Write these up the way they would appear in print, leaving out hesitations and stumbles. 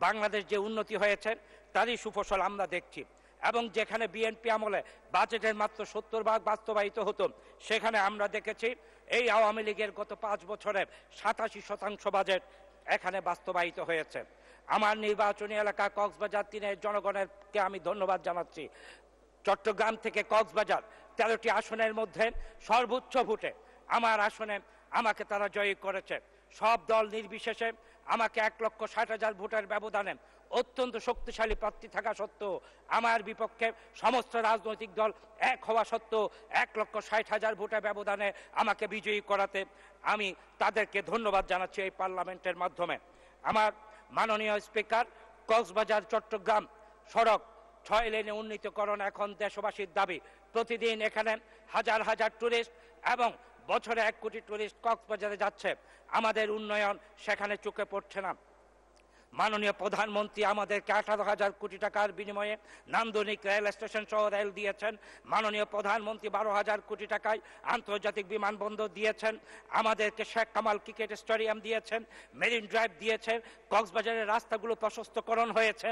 বাংলাদেশ যে উন্নতি হয়েছে তারই সুফসল আমরা দেখছি। এবং যেখানে বিএনপি আমলে বাজেটের মাত্র 70% বাস্তবায়িত হতো, সেখানে আমরা দেখেছি এই আওয়ামী লীগের গত 5 বছরে 87% বাজেট এখানে বাস্তবায়িত হয়েছে। আমার নির্বাচনী এলাকা কক্সবাজার 3-এর জনগণকে আমি ধন্যবাদ জানাচ্ছি। চট্টগ্রাম থেকে কক্সবাজার 13টি আসনের মধ্যে সর্বোচ্চ ভোটে আমার আসনে আমাকে তারা জয়ী করেছে। সব দল নির্বিশেষে আমাকে 1,60,000 ভোটের ব্যবধানে অত্যন্ত শক্তিশালী প্রার্থী থাকা সত্ত্বেও আমার বিপক্ষে সমস্ত রাজনৈতিক দল এক হওয়া সত্ত্বেও 1,60,000 ভোটের ব্যবধানে আমাকে বিজয়ী করাতে আমি তাদেরকে ধন্যবাদ জানাচ্ছি এই পার্লামেন্টের মাধ্যমে। আমার মাননীয় স্পিকার, কক্সবাজার চট্টগ্রাম সড়ক 6 লেনে উন্নীতকরণ এখন দেশবাসীর দাবি। প্রতিদিন এখানে হাজার হাজার টুরিস্ট এবং বছরে 1 কোটি টুরিস্ট কক্সবাজারে যাচ্ছে, আমাদের উন্নয়ন সেখানে চোখে পড়ছে না। মাননীয় প্রধানমন্ত্রী আমাদেরকে 18,000 কোটি টাকার বিনিময়ে নান্দনিক রেল স্টেশন সহ রেল দিয়েছেন। মাননীয় প্রধানমন্ত্রী 12,000 কোটি টাকায় আন্তর্জাতিক বিমানবন্দর দিয়েছেন। আমাদেরকে শেখ কামাল ক্রিকেট স্টেডিয়াম দিয়েছেন, মেরিন ড্রাইভ দিয়েছেন, কক্সবাজারের রাস্তাগুলো প্রশস্তকরণ হয়েছে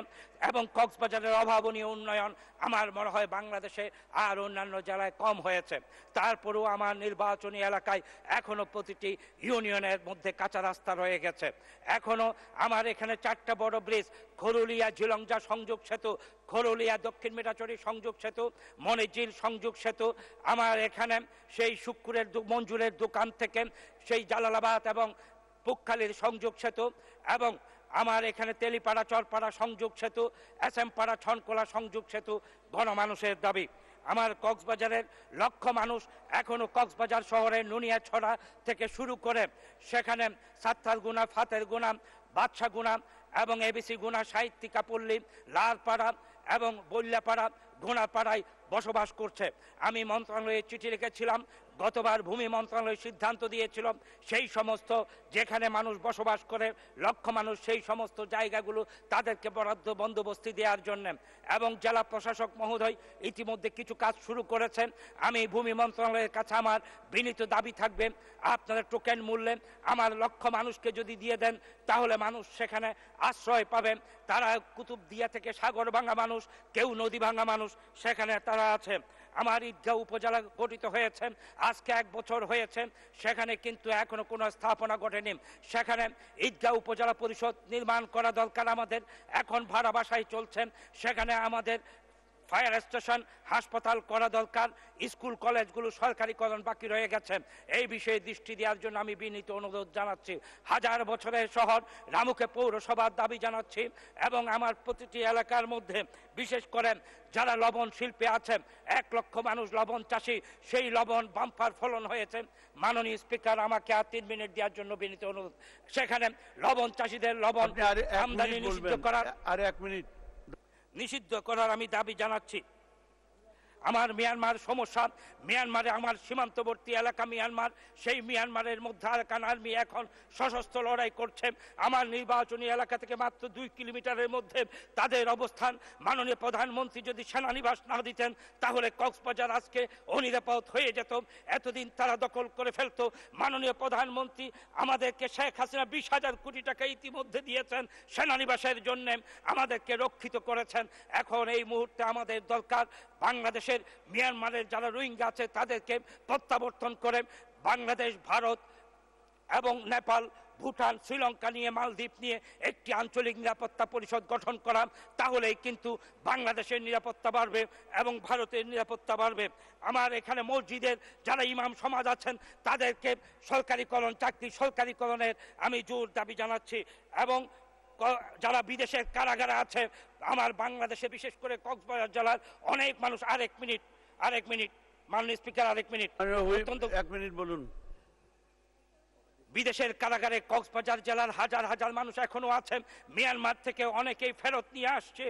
এবং কক্সবাজারের অভাবনীয় উন্নয়ন আমার মনে হয় বাংলাদেশে আর অন্যান্য জেলায় কম হয়েছে। তারপরেও আমার নির্বাচনী এলাকায় এখনো প্রতিটি ইউনিয়নের মধ্যে কাঁচা রাস্তা রয়ে গেছে। এখনো আমার এখানে 4টা বড় ব্রিজ, খরুলিয়া ঝিলংজা সংযোগ সেতু, খরুলিয়া দক্ষিণ মিঠাচড়ি সংযোগ সেতু, মনিঝিল সংযোগ সেতু, আমার এখানে সেই শুক্কুরের মঞ্জুরের দোকান থেকে সেই জালালাবাদ এবং পুকখালীর সংযোগ সেতু, এবং আমার এখানে তেলিপাড়া চরপাড়া সংযোগ সেতু, এসএমপাড়া ছনকোলা সংযোগ সেতু গণমানুষের দাবি। আমার কক্সবাজারের লক্ষ মানুষ এখনো কক্সবাজার শহরের নুনিয়াছড়া থেকে শুরু করে সেখানে সাত্তারগুনা, ফাতেরগুনা, বাদশাগুনা এবং এবিসি গুনা, সাহিত্যিকাপল্লী, লালপাড়া এবং বল্যাপাড়া, ঘোড়াপাড়ায় বসবাস করছে। আমি মন্ত্রণালয়ে চিঠি লিখেছিলাম, গতবার ভূমি মন্ত্রণালয় সিদ্ধান্ত দিয়েছিল সেই সমস্ত যেখানে মানুষ বসবাস করে লক্ষ মানুষ, সেই সমস্ত জায়গাগুলো তাদেরকে বরাদ্দ বন্দোবস্তি দেওয়ার জন্য, এবং জেলা প্রশাসক মহোদয় ইতিমধ্যে কিছু কাজ শুরু করেছেন। আমি ভূমি মন্ত্রণালয়ের কাছে আমার বিনীত দাবি থাকবে, আপনারা টোকেন মূল্যে আমার লক্ষ মানুষকে যদি দিয়ে দেন তাহলে মানুষ সেখানে আশ্রয় পাবেন। তারা কুতুবদিয়া থেকে সাগরভাঙ্গা মানুষ, কেউ নদী ভাঙ্গা মানুষ সেখানে তারা আছে। আমার ঈদগাঁও উপজেলা গঠিত হয়েছে আজকে 1 বছর হয়েছে, সেখানে কিন্তু এখনো কোনো স্থাপনা ঘটেনি। সেখানে ঈদগাঁও উপজেলা পরিষদ নির্মাণ করা দরকার আমাদের, এখন ভাড়া বাসায় চলছেন। সেখানে আমাদের ফায়ার স্টেশন, হাসপাতাল করা দরকার। স্কুল কলেজগুলো সরকারিকরণ বাকি রয়ে গেছে, এই বিষয়ে দৃষ্টি দেওয়ার জন্য আমি বিনীত অনুরোধ জানাচ্ছি। 1000 বছরের শহর রামুকে পৌরসভার দাবি জানাচ্ছি, এবং আমার প্রতিটি এলাকার মধ্যে বিশেষ করে যারা লবণ শিল্পে আছেন, 1 লক্ষ মানুষ লবণ চাষি, সেই লবণ বাম্পার ফলন হয়েছে। মাননীয় স্পিকার, আমাকে আর 3 মিনিট দেওয়ার জন্য বিনীত অনুরোধ। সেখানে লবণ চাষিদের লবণ আমদানি নিষিদ্ধ করার আমি দাবি জানাচ্ছি। আমার মিয়ানমার সমস্যা, মিয়ানমারে আমার সীমান্তবর্তী এলাকা মিয়ানমার, সেই মিয়ানমারের মধ্যে আরাকান আর্মি এখন সশস্ত্র লড়াই করছে। আমার নির্বাচনী এলাকা থেকে মাত্র 2 কিলোমিটারের মধ্যে তাদের অবস্থান। মাননীয় প্রধানমন্ত্রী যদি সেনানিবাস না দিতেন তাহলে কক্সবাজার আজকে অনিরাপদ হয়ে যেত, এতদিন তারা দখল করে ফেলতো। মাননীয় প্রধানমন্ত্রী আমাদেরকে শেখ হাসিনা 20,000 কোটি টাকা ইতিমধ্যে দিয়েছেন সেনানিবাসের জন্য, আমাদেরকে রক্ষিত করেছেন। এখন এই মুহূর্তে আমাদের দরকার বাংলাদেশের মিয়ানমারের যারা রোহিঙ্গা আছে তাদেরকে প্রত্যাবর্তন করে বাংলাদেশ, ভারত এবং নেপাল, ভুটান, শ্রীলঙ্কা নিয়ে, মালদ্বীপ নিয়ে একটি আঞ্চলিক নিরাপত্তা পরিষদ গঠন করা, তাহলেই কিন্তু বাংলাদেশের নিরাপত্তা বাড়বে এবং ভারতের নিরাপত্তা বাড়বে। আমার এখানে মসজিদের যারা ইমাম সমাজ আছেন তাদেরকে সরকারিকরণ, চাকরি সরকারিকরণের আমি জোর দাবি জানাচ্ছি। এবং যারা বিদেশের কারাগারে আছে, আমার বাংলাদেশে বিশেষ করে কক্সবাজার জেলার অনেক মানুষ। আরেক মিনিট মাননীয় স্পিকার, 1 মিনিট, 1 মিনিট বলুন। বিদেশের কারাগারে কক্সবাজার জেলার হাজার হাজার মানুষ এখনো আছেন। মিয়ানমার থেকে অনেকেই ফেরত নিয়ে আসছে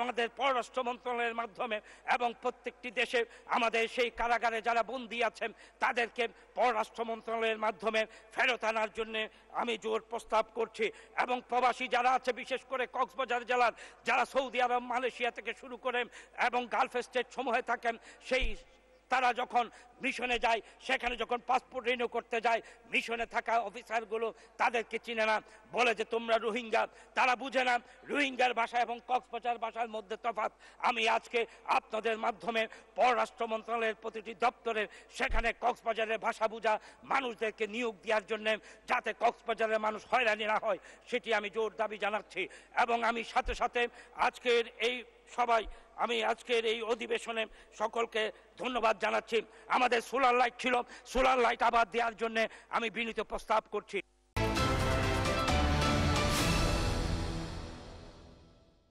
আমাদের পররাষ্ট্র মন্ত্রণালয়ের মাধ্যমে, এবং প্রত্যেকটি দেশে আমাদের সেই কারাগারে যারা বন্দী আছেন তাদেরকে পররাষ্ট্র মন্ত্রণালয়ের মাধ্যমে ফেরত আনার জন্য আমি জোর প্রস্তাব করছি। এবং প্রবাসী যারা আছে, বিশেষ করে কক্সবাজার জেলার যারা সৌদি আরব, মালয়েশিয়া থেকে শুরু করে এবং গালফ স্টেট সমূহে থাকেন, সেই তারা যখন মিশনে যায়, সেখানে যখন পাসপোর্ট রিনিউ করতে যায়, মিশনে থাকা অফিসারগুলো তাদেরকে চিনে না, বলে যে তোমরা রোহিঙ্গা। তারা বুঝে না রোহিঙ্গার ভাষা এবং কক্সবাজার ভাষার মধ্যে তফাৎ। আমি আজকে আপনাদের মাধ্যমে পররাষ্ট্র মন্ত্রণালয়ের প্রতিটি দপ্তরের সেখানে কক্সবাজারের ভাষা বোঝা মানুষদেরকে নিয়োগ দেওয়ার জন্য, যাতে কক্সবাজারের মানুষ হয়রানি না হয়, সেটি আমি জোর দাবি জানাচ্ছি। এবং আমি সাথে সাথে আজকের এই সবাই, আমি আজকের এই অধিবেশনে সকলকে ধন্যবাদ জানাচ্ছি। আমাদের সোলার লাইট ছিল, সোলার লাইট আবার দেওয়ার জন্য আমি বিনীত প্রস্তাব করছি।